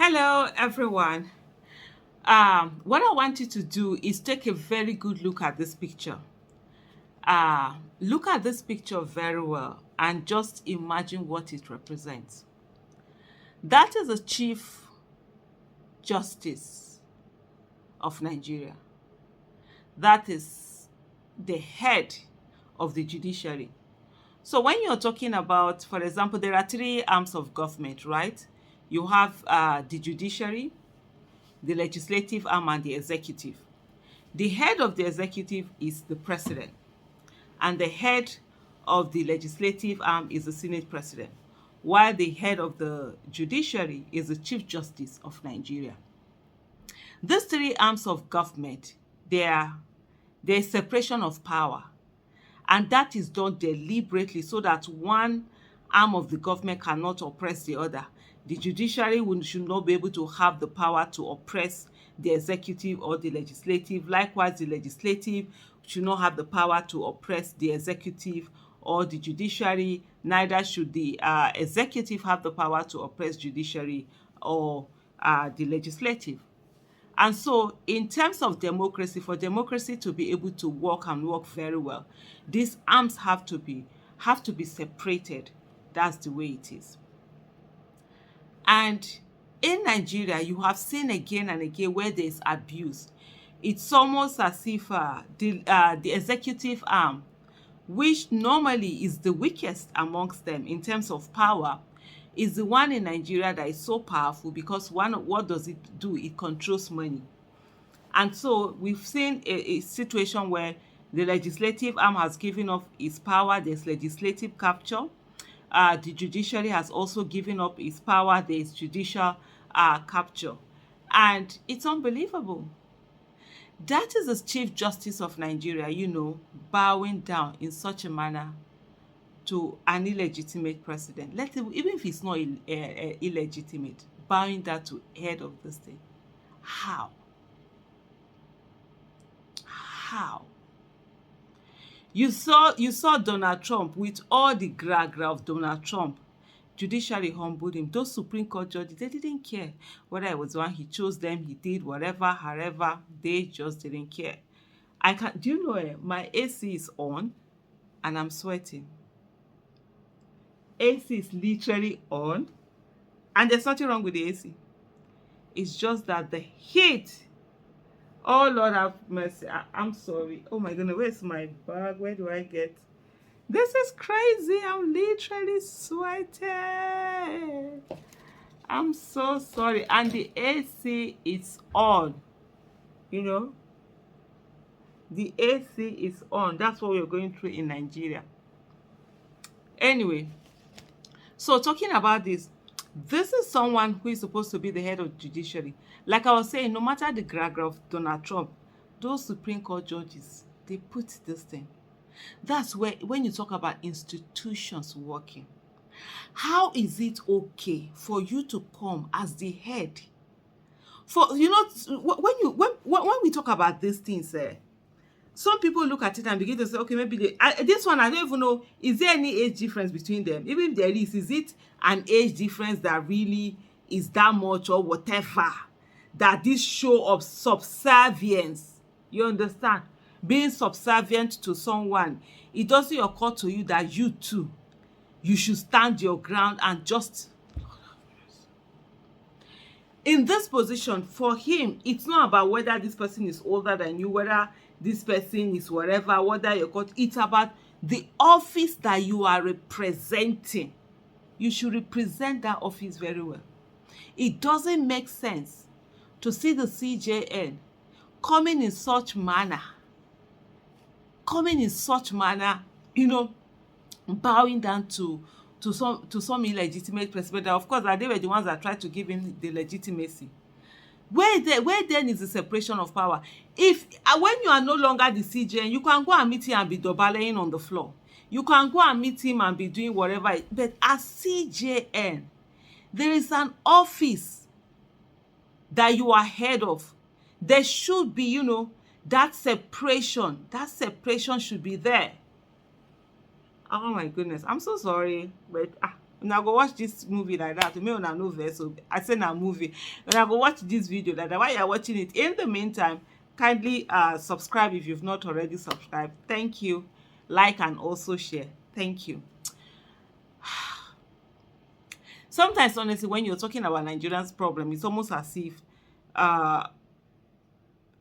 Hello, everyone. What I want you to do is take a very good look at this picture. Look at this picture very well and just imagine what it represents. That is the Chief Justice of Nigeria. That is the head of the judiciary. So when you're talking about, for example, there are three arms of government, right? You have the judiciary, the legislative arm, and the executive. The head of the executive is the president, and the head of the legislative arm is the Senate president, while the head of the judiciary is the Chief Justice of Nigeria. These three arms of government, there's separation of power, and that is done deliberately so that one arm of the government cannot oppress the other. The judiciary should not be able to have the power to oppress the executive or the legislative. Likewise, the legislative should not have the power to oppress the executive or the judiciary. Neither should the executive have the power to oppress judiciary or the legislative. And so, in terms of democracy, for democracy to be able to work and work very well, these arms have to be separated. That's the way it is. And in Nigeria, you have seen again and again where there is abuse. It's almost as if the executive arm, which normally is the weakest amongst them in terms of power, is the one in Nigeria that is so powerful because what does it do? It controls money. And so we've seen a situation where the legislative arm has given up its power. There's legislative capture. The judiciary has also given up its power. There is judicial capture. And it's unbelievable. That is the Chief Justice of Nigeria, bowing down in such a manner to an illegitimate president. Even if it's not illegitimate, bowing down to head of the state. How? How? You saw Donald Trump with all the gra-gra of Donald Trump. Judiciary humbled him. Those Supreme Court judges, they didn't care whether it was one he chose them, he did whatever, however, they just didn't care. Do you know my AC is on and I'm sweating. AC is literally on and there's nothing wrong with the AC. It's just that the heat. Oh Lord have mercy. I'm sorry. Oh my goodness, where's my bag? Where do I get? This is crazy. I'm literally sweating. I'm so sorry. And the AC is on. The AC is on. That's what we're going through in Nigeria. Anyway, so talking about this is someone who is supposed to be the head of the judiciary. Like I was saying, no matter the gra-gra of Donald Trump, those Supreme Court judges, they put this thing. That's where, when you talk about institutions working, how is it okay for you to come as the head? When we talk about these things, some people look at it and begin to say, okay, maybe this one, I don't even know, is there any age difference between them? Even if there is it an age difference that really is that much or whatever? That this show of subservience, you understand? Being subservient to someone, it doesn't occur to you that you too, you should stand your ground and just... In this position, for him, it's not about whether this person is older than you, whether this person is whatever, whether you're caught. It's about the office that you are representing. You should represent that office very well. It doesn't make sense to see the CJN coming in such manner, bowing down to some illegitimate president. Of course, they were the ones that tried to give him the legitimacy. Where then is the separation of power? When you are no longer the CJN, you can go and meet him and be doubling on the floor. You can go and meet him and be doing whatever. But as CJN, there is an office that you are head of. There should be, that separation. That separation should be there. Oh my goodness, I'm so sorry, but Una go watch this movie like that. Me una no vex. So I say na movie. Una go watch this video like that. While you're watching it, in the meantime, kindly subscribe if you've not already subscribed. Thank you. Like and also share. Thank you. Sometimes, honestly, when you're talking about Nigerians' problem, it's almost as if uh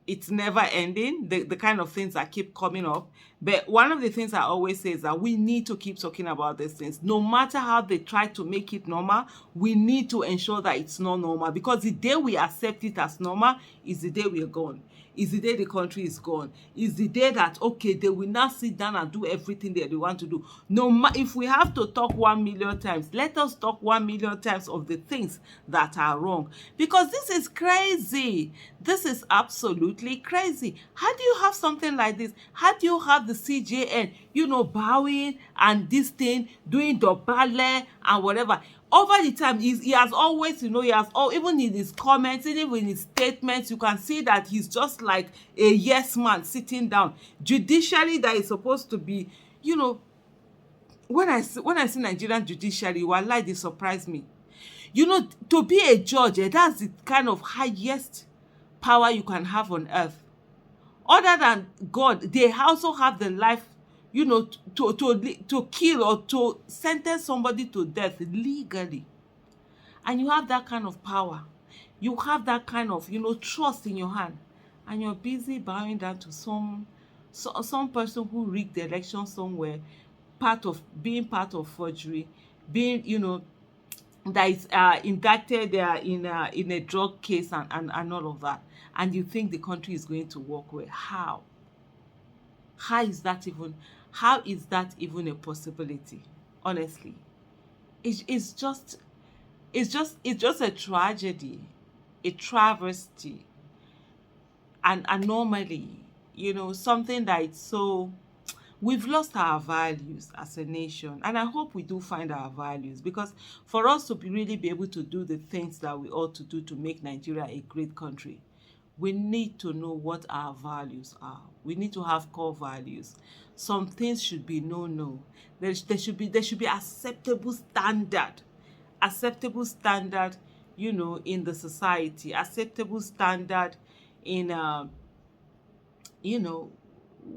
it's never ending, the kind of things that keep coming up. But one of the things I always say is that we need to keep talking about these things. No matter how they try to make it normal, we need to ensure that it's not normal, because the day we accept it as normal is the day we're gone. Is the day the country is gone. Is the day that, okay, they will now sit down and do everything that they want to do. If we have to talk 1,000,000 times, let us talk 1,000,000 times of the things that are wrong, because this is crazy. This is absolutely crazy. How do you have something like this? How do you have the CJN, bowing and this thing, doing the ballet and whatever? Over the time, he has always, even in his comments, even in his statements, you can see that he's just like a yes man sitting down. Judiciary that is supposed to be, when I see Nigerian judiciary, wallahi, they surprise me. To be a judge, that's the kind of highest power you can have on earth. Other than God, they also have the life, to kill or to sentence somebody to death legally. And you have that kind of power. You have that kind of, trust in your hand. And you're busy bowing down to some person who rigged the election somewhere, being part of forgery, being, that is indicted in a drug case and all of that. And you think the country is going to work well. How? How is that even a possibility? Honestly, it's just a tragedy, a travesty, and normally, something that is so. We've lost our values as a nation, and I hope we do find our values, because for us to really be able to do the things that we ought to do to make Nigeria a great country, we need to know what our values are. We need to have core values. Some things should be no. There should be acceptable standard, in the society, acceptable standard in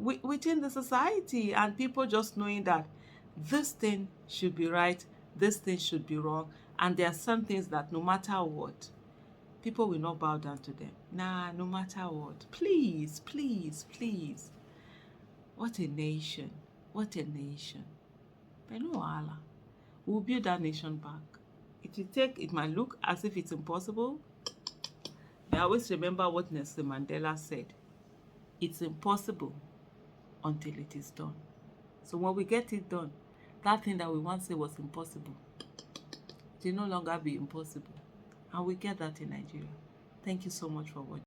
within the society, and people just knowing that this thing should be right, this thing should be wrong, and there are some things that no matter what, people will not bow down to them. Nah, no matter what. Please, please, please. What a nation. What a nation. But no Allah. We'll build that nation back. It might look as if it's impossible. But I always remember what Nelson Mandela said. It's impossible until it is done. So when we get it done, that thing that we once said was impossible, it will no longer be impossible. And we get that in Nigeria. Thank you so much for watching.